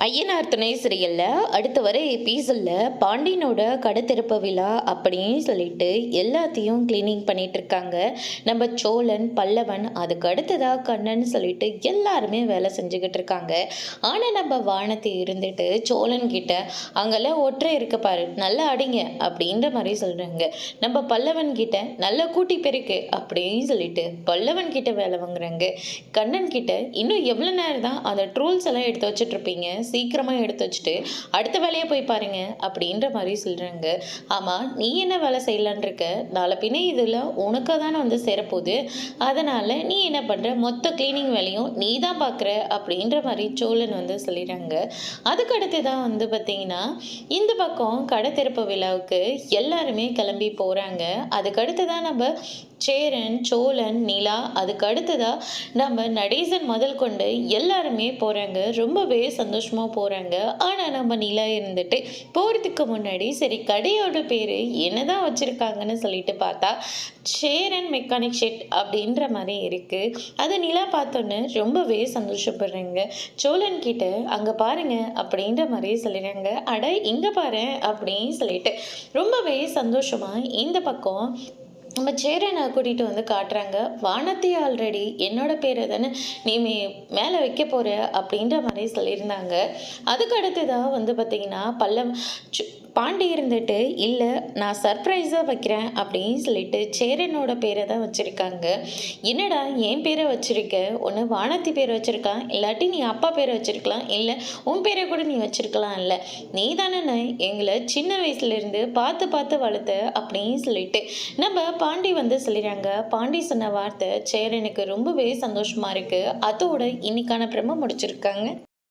ஐயனார் துணை சிறையில் அடுத்து வர எபிசோடில் பாண்டியனோட கடை திறப்பு விழா அப்படின்னு சொல்லிட்டு எல்லாத்தையும் கிளீனிங் பண்ணிட்டு இருக்காங்க நம்ம சோழன் பல்லவன். அதுக்கு அடுத்ததாக கண்ணன் சொல்லிட்டு எல்லாருமே வேலை செஞ்சுக்கிட்டு இருக்காங்க. ஆனால் நம்ம வானத்தை இருந்துட்டு சோழன் கிட்ட அங்கெல்லாம் ஒற்றை இருக்க பாரு, நல்லா அடிங்க அப்படின்ற மாதிரி சொல்கிறாங்க. நம்ம பல்லவன் கிட்ட நல்லா கூட்டி பெருக்கு அப்படின்னு சொல்லிட்டு பல்லவன் கிட்ட வேலை வாங்குறாங்க. கண்ணன் கிட்ட இன்னும் எவ்வளோ நேரம் தான் அந்த ட்ரூல்ஸ் எல்லாம் எடுத்து வச்சுட்டு இருப்பீங்க, சீக்கிரமாக எடுத்து வச்சுட்டு அடுத்த வேலையை போய் பாருங்க அப்படின்ற மாதிரி சொல்கிறாங்க. ஆமாம், நீ என்ன வேலை செய்யலான் இருக்க, நாளை பின்ன இதில் உனக்கு தானே வந்து சேரப்போகுது, அதனால் நீ என்ன பண்ணுற, மொத்த கிளீனிங் வேலையும் நீ தான் பார்க்குற அப்படின்ற மாதிரி சோழன் வந்து சொல்லிடுறாங்க. அதுக்கு அடுத்து தான் வந்து பார்த்திங்கன்னா இந்த பக்கம் கடை திறப்பு விழாவுக்கு எல்லாருமே கிளம்பி போகிறாங்க. அதுக்கு அடுத்து தான் நம்ம சேரன், சோழன், நிலா, அதுக்கு அடுத்ததாக நம்ம நடேசன் முதல் கொண்டு எல்லாருமே போகிறாங்க. ரொம்பவே சந்தோஷமாக போகிறாங்க. ஆனால் நம்ம நிலா இருந்துட்டு போகிறதுக்கு முன்னாடி சரி கடையோட பேர் என்னதான் வச்சுருக்காங்கன்னு சொல்லிட்டு பார்த்தா சேரன் மெக்கானிக் ஷெட் அப்படின்ற மாதிரி இருக்குது. அதை நிலா பார்த்தோன்னு ரொம்பவே சந்தோஷப்படுறாங்க. சோழன் கிட்ட அங்கே பாருங்க அப்படின்ற மாதிரி சொல்லிடுறாங்க. அட இங்கே பாரு அப்படின்னு சொல்லிட்டு ரொம்பவே சந்தோஷமாக இந்த பக்கம் நம்ம சேரனை கூட்டிகிட்டு வந்து காட்டுறாங்க. வானத்தை ஆல்ரெடி என்னோட பேரை தானே நீ மேலே வைக்க போகிற அப்படின்ற மாதிரி சொல்லியிருந்தாங்க. அதுக்கு அடுத்ததாக வந்து பார்த்திங்கன்னா பாண்டி இருந்துட்டு இல்லை நான் சர்ப்ரைஸாக வைக்கிறேன் அப்படின்னு சொல்லிட்டு சேரனோட பேரை தான் வச்சுருக்காங்க. என்னடா என் பேரை வச்சுருக்க, ஒன்று வானத்தி பேரை வச்சுருக்கான், இல்லாட்டி நீ அப்பா பேரை வச்சுருக்கலாம், இல்லை உன் பேரை கூட நீ வச்சுருக்கலாம், இல்லை நீ தானே எங்களை சின்ன வயசுலேருந்து பார்த்து பார்த்து வளர்த்த அப்படின்னு சொல்லிட்டு நம்ம பாண்டி வந்து சொல்லிடுறாங்க. பாண்டி சொன்ன வார்த்தை சேரனுக்கு ரொம்பவே சந்தோஷமாக இருக்குது. அதோட இன்னைக்கான பிரம முடிச்சிருக்காங்க.